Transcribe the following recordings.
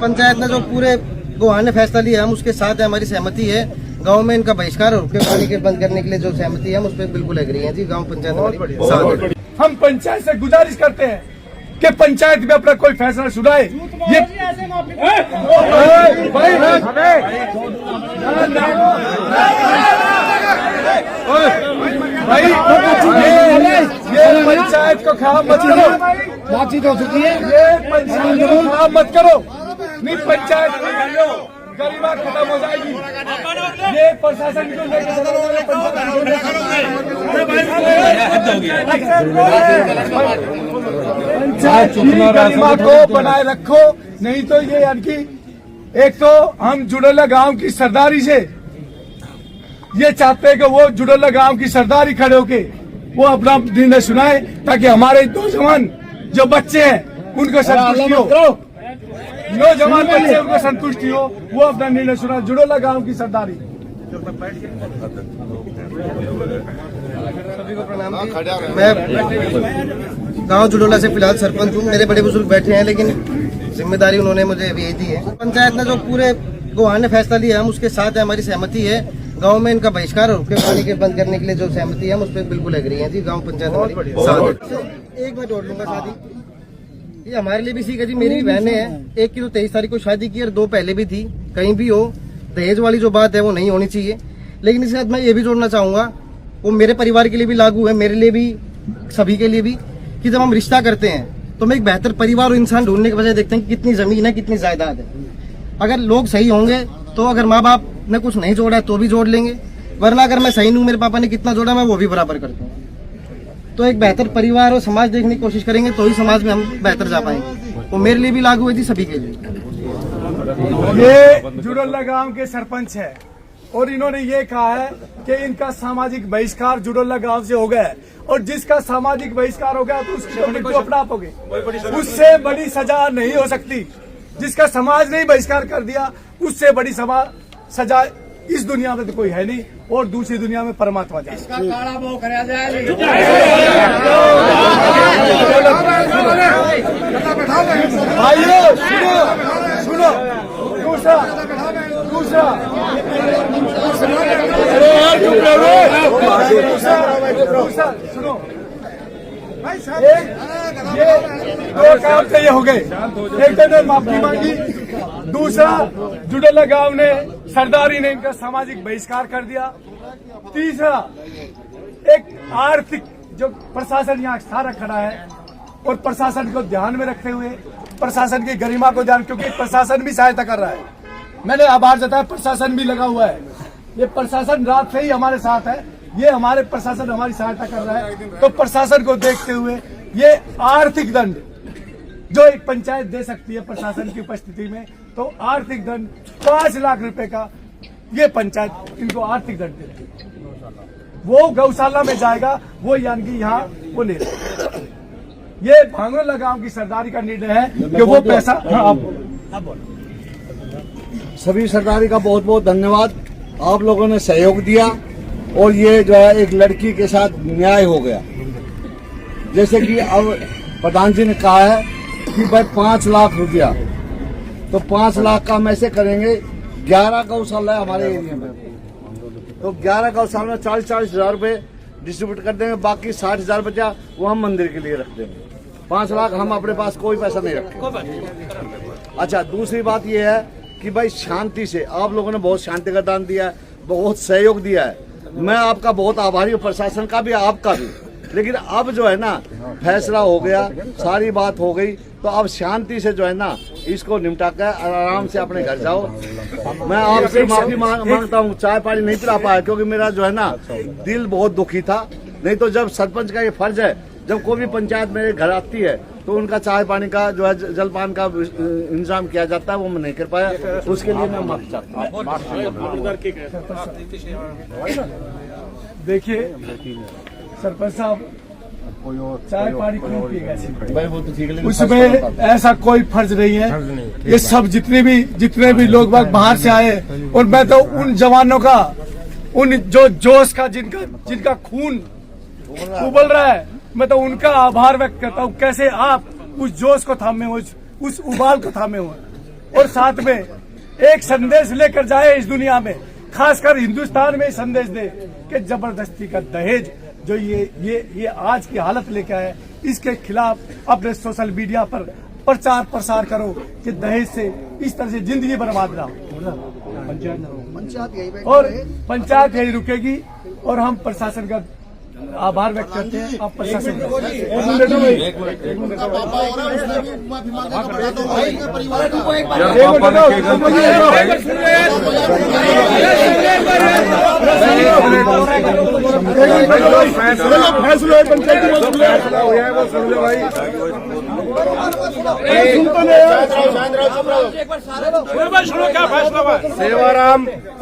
पंचायत ने जो पूरे गोहान ने फैसला लिया, हम उसके साथ है, हमारी सहमति है। गांव में इनका बहिष्कार और पानी के बंद करने के लिए जो सहमति है, हम उस पर बिल्कुल एग्री हैं जी। गांव पंचायत हम पंचायत से गुजारिश करते हैं कि पंचायत में अपना कोई फैसला सुनाए। ये भाई ये पंचायत को खराब मत करो, बातचीत हो चुकी है। ये पंचायत को खराब मत करो, नहीं पंचायत गरीबा खत्म हो जाएगी। ये प्रशासन को गरीबा को बनाए रखो, नहीं तो ये यानी कि एक तो हम जुड़ेला गांव की सरदारी से ये चाहते हैं कि वो जुड़ेला गांव की सरदारी खड़े होके वो अपना निर्णय सुनाए, ताकि हमारे नौजवान जो बच्चे हैं उनको संतुष्टि हो, नौजवान बच्चे उनको संतुष्टि हो, वो अपना निर्णय सुना। जुड़ेला गांव की सरदारी। सभी को प्रणाम। मैं गांव जुड़ोला से फिलहाल सरपंच हूँ। मेरे बड़े बुजुर्ग बैठे हैं, लेकिन जिम्मेदारी उन्होंने मुझे अभी दी है। पंचायत ने जो पूरे गोहान ने फैसला लिया, हम उसके साथ है, हमारी सहमति है। गांव में इनका बहिष्कार और पानी के बंद करने के लिए जो सहमति है, हम उस पर बिल्कुल एग्री हैं जी। गांव पंचायत एक मैं जोड़ लूंगा शादी, ये हमारे लिए भी सीख है जी। मेरी भी बहनें हैं, एक की तो 23 तारीख को शादी की और 2 पहले भी थी। कहीं भी हो, दहेज वाली जो बात है वो नहीं होनी चाहिए। लेकिन इसके साथ मैं ये भी जोड़ना चाहूंगा, वो मेरे परिवार के लिए भी लागू है, मेरे लिए भी, सभी के लिए भी, कि जब हम रिश्ता करते हैं तो हम एक बेहतर परिवार और इंसान ढूंढने के बजाय देखते हैं कि कितनी जमीन है, कितनी जायदाद है। अगर लोग सही होंगे तो अगर माँ बाप ने कुछ नहीं जोड़ा है तो भी जोड़ लेंगे, वरना अगर मैं सही हूँ, मेरे पापा ने कितना जोड़ा मैं वो भी बराबर करता हूँ। तो एक बेहतर परिवार और समाज देखने की कोशिश करेंगे तो ही समाज में हम बेहतर जा पाएंगे। वो मेरे लिए भी लागू है जी, सभी के लिए। ये जुड़ेला गांव के सरपंच है और इन्होंने ये कहा है कि इनका सामाजिक बहिष्कार जुड़ेला गांव से हो गया है, और जिसका सामाजिक बहिष्कार हो गया तो उसकी मृत्यु अपनाओगे, उससे बड़ी सजा नहीं हो सकती। जिसका समाज ने बहिष्कार कर दिया, उससे बड़ी सजा इस दुनिया में तो कोई है नहीं, और दूसरी दुनिया में परमात्मा जाए। भाइयों सुनो, दूसरा सुनो, ये 2 काम तो ये हो गए। एक तो माफी मांगी, दूसरा जुड़ेला गांव ने सरदारी ने इनका सामाजिक बहिष्कार कर दिया, तीसरा एक आर्थिक जो प्रशासन यहाँ सारा खड़ा है और प्रशासन को ध्यान में रखते हुए, प्रशासन की गरिमा को ध्यान, क्योंकि प्रशासन भी सहायता कर रहा है। मैंने आभार जताया, प्रशासन भी लगा हुआ है। ये प्रशासन रात से ही हमारे साथ है, ये हमारे प्रशासन हमारी सहायता कर रहा है। तो प्रशासन को देखते हुए ये आर्थिक दंड जो एक पंचायत दे सकती है प्रशासन की उपस्थिति में, तो आर्थिक दंड 5 लाख रुपए का ये पंचायत इनको आर्थिक दंड देती है। वो गौशाला में जाएगा, वो यानी कि यहाँ वो ले ये भांगरोला गांव की सरदारी का निर्णय है कि वो पैसा। सभी सरदारी का बहुत बहुत धन्यवाद, आप लोगों ने सहयोग दिया और ये जो है एक लड़की के साथ न्याय हो गया। जैसे कि अब प्रधान जी ने कहा है कि भाई 5 लाख रुपया, तो 5 लाख का हम ऐसे करेंगे, 11 गौशाला है हमारे एरिया में, तो 11 गौशाला में 40-40 हजार रुपये डिस्ट्रीब्यूट कर देंगे, बाकी 60 हजार बचा वो हम मंदिर के लिए रख देंगे। 5 लाख हम अपने पास कोई पैसा नहीं रखें। अच्छा, दूसरी बात ये है कि भाई शांति से आप लोगों ने बहुत शांति का दान दिया है, बहुत सहयोग दिया है, मैं आपका बहुत आभारी हूँ, प्रशासन का भी, आपका भी। लेकिन अब जो है ना फैसला हो गया, सारी बात हो गई, तो अब शांति से जो है ना इसको निपटा कर आराम से अपने घर जाओ। मैं आपसे माफी मांगता हूँ, चाय पानी नहीं पिला पाया क्योंकि मेरा जो है ना दिल बहुत दुखी था। नहीं तो जब सरपंच का ये फर्ज है, जब कोई भी पंचायत मेरे घर आती है तो उनका चाय पानी का जो है जलपान का इंतजाम किया जाता है, वो मैं नहीं कर पाया, उसके लिए मैं माफी चाहता हूँ। देखिए सरपंच साहब, चाय पानी क्यों पिएगा, उसमें ऐसा कोई फर्ज नहीं है। ये सब जितने भी लोग बाहर से आए, और मैं तो उन जवानों का, उन जो जोश का जिनका खून उबल रहा है, मैं तो उनका आभार व्यक्त करता हूँ। कैसे आप उस जोश को थामे हो, उस उबाल को थामे हो। और साथ में एक संदेश लेकर जाए इस दुनिया में, खासकर हिंदुस्तान में संदेश दे कि जबरदस्ती का दहेज जो ये आज की हालत लेके आए, इसके खिलाफ अपने सोशल मीडिया पर प्रचार प्रसार करो कि दहेज से इस तरह से जिंदगी बर्बाद ना हो। और पंचायत यही रुकेगी और हम प्रशासन का आभार व्यक्त करते हैं। आप प्रशासन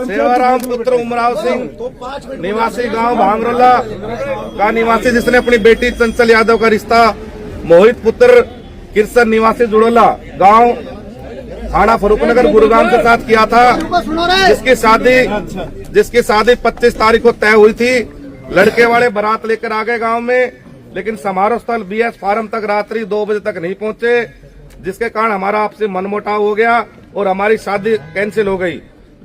सेवाराम पुत्र उमराव सिंह निवासी गांव भांगरोला का निवासी, जिसने अपनी बेटी चंचल यादव का रिश्ता मोहित पुत्र किरसन निवासी जुड़ोला गांव थाना फरूखनगर गुरुग्राम के साथ किया था, जिसकी शादी 25 तारीख को तय हुई थी। लड़के वाले बारात लेकर आ गए गांव में, लेकिन समारोह स्थल BS फार्म तक रात्रि 2 बजे तक नहीं पहुंचे, जिसके कारण हमारा आपसे मनमुटाव हो गया और हमारी शादी कैंसिल हो गई।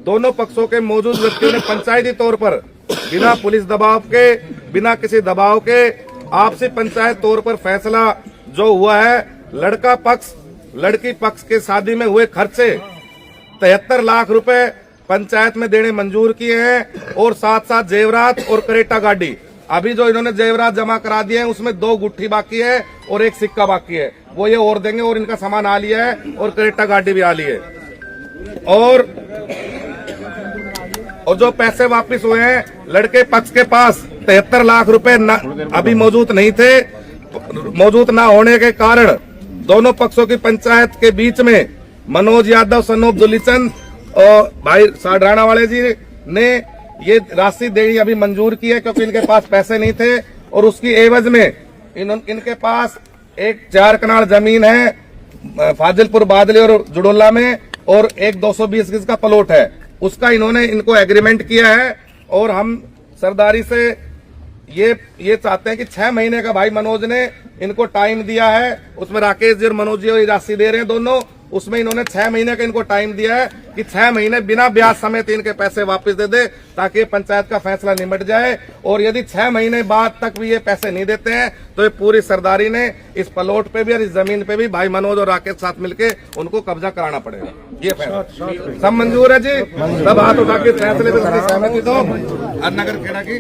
दोनों पक्षों के मौजूद व्यक्तियों ने पंचायती तौर पर बिना पुलिस दबाव के, बिना किसी दबाव के आपसी पंचायत तौर पर फैसला जो हुआ है, लड़का पक्ष लड़की पक्ष के शादी में हुए खर्चे 73 लाख रुपए पंचायत में देने मंजूर किए हैं और साथ साथ जेवरात और करेटा गाड़ी। अभी जो इन्होंने जेवरात जमा करा दिए हैं उसमें 2 गुट्ठी बाकी है और 1 सिक्का बाकी है, वो ये और देंगे और इनका सामान आ लिया है और करेटा गाड़ी भी आ ली है। और जो पैसे वापस हुए हैं, लड़के पक्ष के पास 73 लाख रुपए अभी मौजूद नहीं थे। मौजूद न होने के कारण दोनों पक्षों की पंचायत के बीच में मनोज यादव सनोप दुलीचंद और भाई साढ़ाना वाले जी ने ये राशि देनी अभी मंजूर की है, क्योंकि इनके पास पैसे नहीं थे और उसकी एवज में इनके पास एक 4 कनाल जमीन है फाजिलपुर बादली और जुड़ोला में और एक 220 गज का प्लॉट है, उसका इन्होंने इनको एग्रीमेंट किया है। और हम सरदारी से ये चाहते हैं कि 6 महीने का भाई मनोज ने इनको टाइम दिया है, उसमें राकेश जी और मनोज जी राशि दे रहे हैं दोनों, उसमें इन्होंने 6 महीने का इनको टाइम दिया है कि 6 महीने बिना ब्याज समेत इनके पैसे वापस दे दे, ताकि पंचायत का फैसला निमट जाए। और यदि 6 महीने बाद तक भी ये पैसे नहीं देते हैं तो ये पूरी सरदारी ने इस प्लॉट पे भी और इस जमीन पे भी भाई मनोज और राकेश साथ मिलके उनको कब्जा कराना पड़ेगा। ये फैसला सब मंजूर है जी, सब हाथ उठा के फैसले पे सहमति दो। नगर खेड़ा की